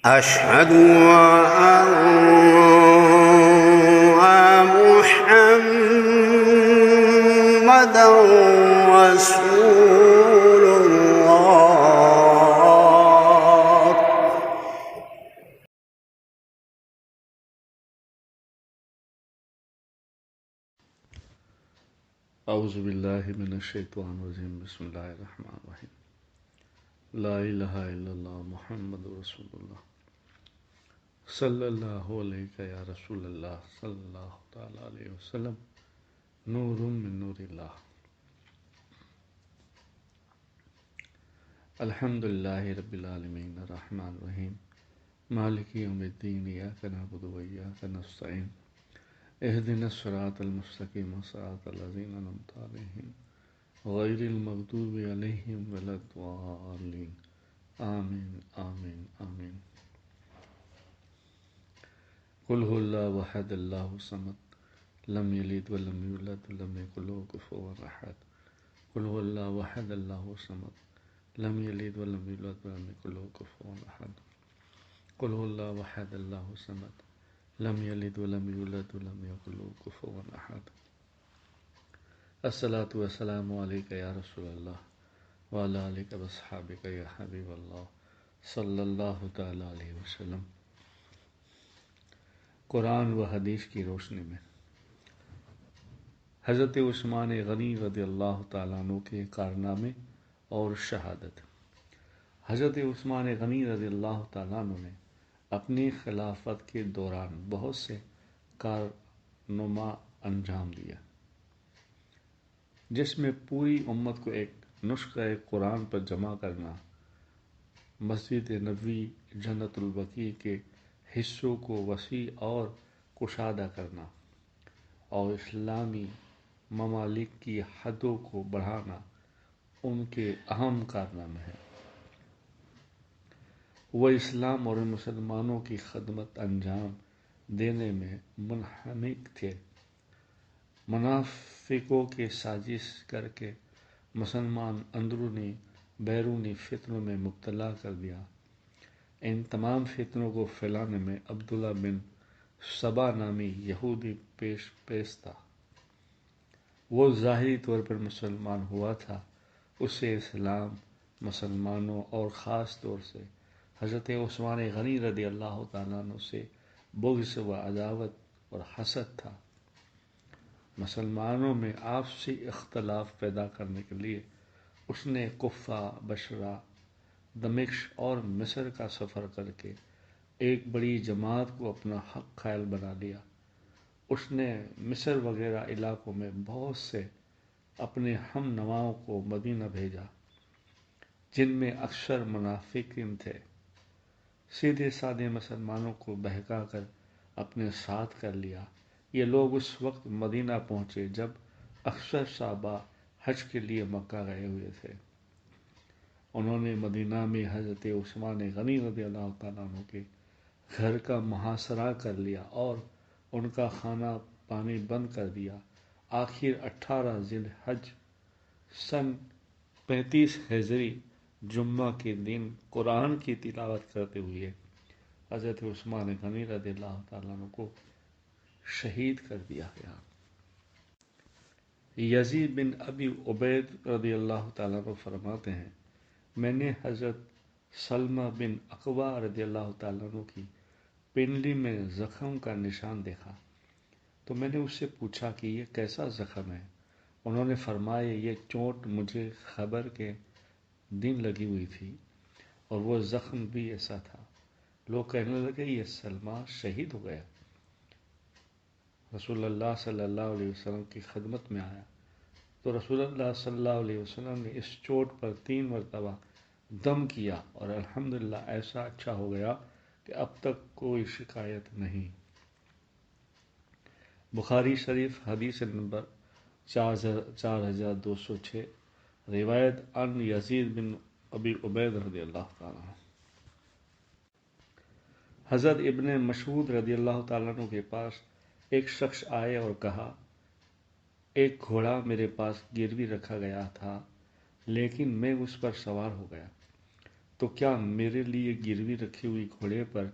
أشهد أن محمدا رسول الله. اعوذ باللہ من الشیطان الرجیم. بسم اللہ الرحمن الرحیم. لا الہ الا اللہ محمد رسول اللہ صلی اللہ علیہ یا رسول اللہ صلی اللہ تعالی علیہ وسلم. نور من نور اللہ. الحمد للہ رب العالمین الرحمن الرحیم مالک یوم الدین. ایاک نعبد و ایاک نستعین. اهدنا الصراط المستقیم صراط الذین انعمت علیہم غیر المغضوب علیہم ولا الضالین. آمین آمین آمین. قل هو اللہ احد اللہ الصمد لم یلد ولم یولد ولم یکن له کفوا احد. قل هو اللہ احد اللہ الصمد لم یلد ولم یولد ولم یکن له کفوا احد. قل هو اللہ احد اللہ الصمد لم یلد ولم یولد ولم یکن له کفوا احد. الصلاۃ والسلام علیک یا رسول اللہ وعلی آلک واصحابک یا حبیب اللہ صلی اللہ تعالی علیہ وسلم. قرآن و حدیث کی روشنی میں حضرت عثمان غنی رضی اللہ تعالیٰ عنہ کے کارنامے اور شہادت. حضرت عثمان غنی رضی اللہ تعالیٰ عنہ نے اپنی خلافت کے دوران بہت سے کارنامہ انجام دیا، جس میں پوری امت کو ایک نسخہ قرآن پر جمع کرنا، مسجد نبوی جنت البقیع کے حصوں کو وسیع اور کشادہ کرنا اور اسلامی ممالک کی حدوں کو بڑھانا ان کے اہم کارنامے ہیں. وہ اسلام اور مسلمانوں کی خدمت انجام دینے میں منہمک تھے. منافقوں کے سازش کر کے مسلمان اندرونی بیرونی فتنوں میں مبتلا کر دیا. ان تمام فتنوں کو پھیلانے میں عبداللہ بن سبا نامی یہودی پیش تھا. وہ ظاہری طور پر مسلمان ہوا تھا. اسے اسلام، مسلمانوں اور خاص طور سے حضرت عثمان غنی رضی اللہ تعالیٰ عنہ سے بغض و عداوت اور حسد تھا. مسلمانوں میں آپسی اختلاف پیدا کرنے کے لیے اس نے کوفہ، بصرہ، دمشق اور مصر کا سفر کر کے ایک بڑی جماعت کو اپنا حق قائل بنا لیا. اس نے مصر وغیرہ علاقوں میں بہت سے اپنے ہم نواؤں کو مدینہ بھیجا، جن میں اکثر منافقین تھے. سیدھے سادے مسلمانوں کو بہکا کر اپنے ساتھ کر لیا. یہ لوگ اس وقت مدینہ پہنچے جب اکثر صحابہ حج کے لیے مکہ گئے ہوئے تھے. انہوں نے مدینہ میں حضرت عثمان غنی رضی اللہ تعالیٰ عنہ کے گھر کا محاصرہ کر لیا اور ان کا کھانا پانی بند کر دیا. آخر 18 ذی الحج سن 35 ہجری جمعہ کے دن قرآن کی تلاوت کرتے ہوئے حضرت عثمان غنی رضی اللہ تعالیٰ عنہ کو شہید کر دیا گیا. یزید بن ابی عبید رضی اللہ تعالیٰ عنہ فرماتے ہیں، میں نے حضرت سلمہ بن اقوا رضی اللہ تعالیٰ عنہ کی پنڈلی میں زخم کا نشان دیکھا تو میں نے اس سے پوچھا کہ یہ کیسا زخم ہے؟ انہوں نے فرمایا، یہ چوٹ مجھے خیبر کے دن لگی ہوئی تھی اور وہ زخم بھی ایسا تھا. لوگ کہنے لگے یہ سلمہ شہید ہو گیا. رسول اللہ صلی اللہ علیہ وسلم کی خدمت میں آیا تو رسول اللہ صلی اللہ علیہ وسلم نے اس چوٹ پر 3 مرتبہ دم کیا اور الحمدللہ ایسا اچھا ہو گیا کہ اب تک کوئی شکایت نہیں. بخاری شریف حدیث نمبر 4206. روایت عن یزید بن ابی عبید رضی اللہ تعالیٰ عنہ. حضرت ابن مسعود رضی اللہ تعالیٰ عنہ کے پاس ایک شخص آئے اور کہا، ایک گھوڑا میرے پاس گروی رکھا گیا تھا لیکن میں اس پر سوار ہو گیا تو کیا میرے لیے گروی رکھی ہوئی گھوڑے پر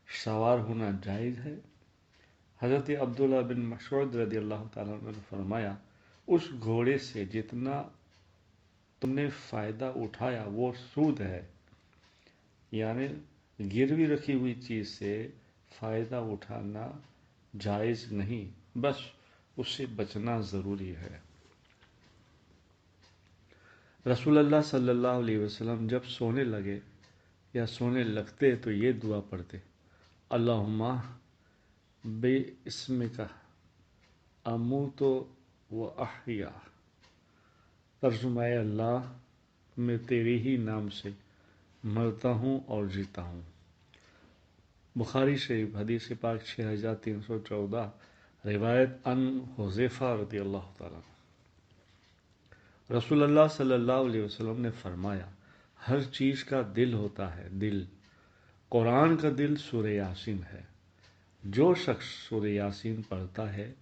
سوار ہونا جائز ہے؟ حضرت عبداللہ بن مسعود رضی اللہ تعالیٰ عنہ نے فرمایا، اس گھوڑے سے جتنا تم نے فائدہ اٹھایا وہ سود ہے، یعنی گروی رکھی ہوئی چیز سے فائدہ اٹھانا جائز نہیں، بس اس سے بچنا ضروری ہے۔ رسول اللہ صلی اللہ علیہ وسلم جب سونے لگے یا سونے لگتے تو یہ دعا پڑھتے، اللہم بے اسمک اموت و احیا، ترجمہ اللہ، میں تیرے ہی نام سے مرتا ہوں اور جیتا ہوں۔ بخاری شریف حدیث پاک 6314، روایت ان حذیفہ رضی اللہ تعالیٰ۔ رسول اللہ صلی اللہ علیہ وسلم نے فرمایا، ہر چیز کا دل ہوتا ہے، دل، قرآن کا دل سورہ یاسین ہے۔ جو شخص سورہ یاسین پڑھتا ہے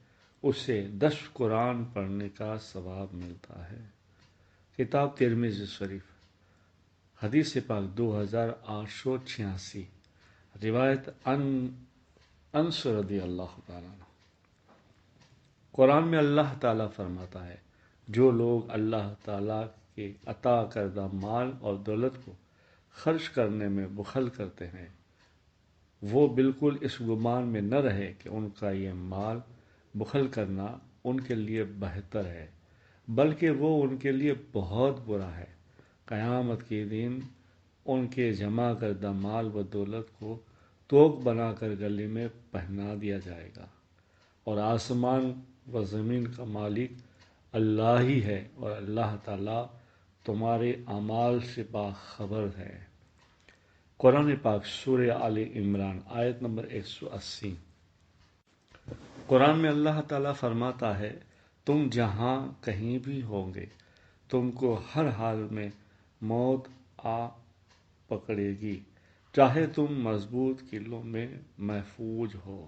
اسے 10 قرآن پڑھنے کا ثواب ملتا ہے۔ کتاب ترمذی شریف حدیث پاک 2886، روایت انس رضی اللہ تعالیٰ عنہ۔ قرآن میں اللہ تعالیٰ فرماتا ہے، جو لوگ اللہ تعالیٰ کے عطا کردہ مال اور دولت کو خرچ کرنے میں بخل کرتے ہیں، وہ بالکل اس گمان میں نہ رہے کہ ان کا یہ مال بخل کرنا ان کے لیے بہتر ہے، بلکہ وہ ان کے لیے بہت برا ہے۔ قیامت کے دن ان کے جمع کردہ مال و دولت کو توق بنا کر گلے میں پہنا دیا جائے گا، اور آسمان و زمین کا مالک اللہ ہی ہے، اور اللہ تعالیٰ تمہارے اعمال سے باخبر ہے۔ قرآن پاک سورہ آل عمران آیت نمبر 180۔ قرآن میں اللہ تعالیٰ فرماتا ہے، تم جہاں کہیں بھی ہوں گے تم کو ہر حال میں موت آ پکڑے گی، چاہے تم مضبوط قلعوں میں محفوظ ہو۔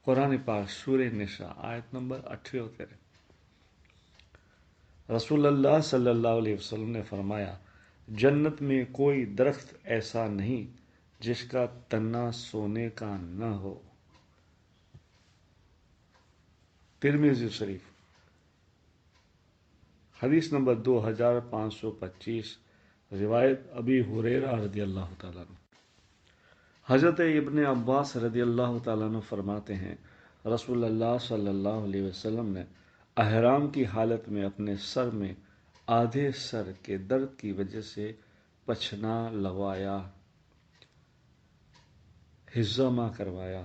قرآن پاک سورہ نساء آیت نمبر 78۔ رسول اللہ صلی اللہ علیہ وسلم نے فرمایا، جنت میں کوئی درخت ایسا نہیں جس کا تنا سونے کا نہ ہو۔ ترمذی شریف حدیث نمبر 2525، روایت ابی ہریرہ رضی اللہ تعالیٰ عنہ۔ حضرت ابن عباس رضی اللہ تعالیٰ عنہ فرماتے ہیں، رسول اللہ صلی اللہ علیہ وسلم نے احرام کی حالت میں اپنے سر میں آدھے سر کے درد کی وجہ سے پچھنا لگوایا، حجامہ کروایا۔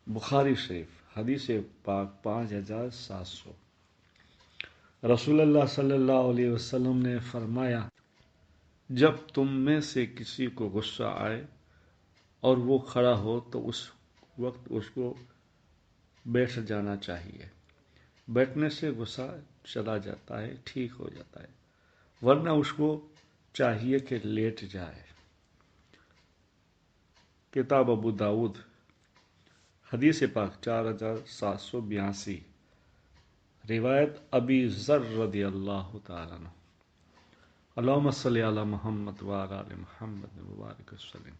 بخاری شریف حدیث پاک 5700۔ رسول اللہ صلی اللہ علیہ وسلم نے فرمایا، جب تم میں سے کسی کو غصہ آئے اور وہ کھڑا ہو تو اس وقت اس کو بیٹھ جانا چاہیے، بیٹھنے سے غصہ چلا جاتا ہے، ٹھیک ہو جاتا ہے، ورنہ اس کو چاہیے کہ لیٹ جائے۔ کتاب ابو داؤد حدیث پاک 4782، روایت ابی ذر رضی اللہ تعالیٰ عنہ۔ اللہم صلی علی محمد وعلی آل محمد وبارک وسلم۔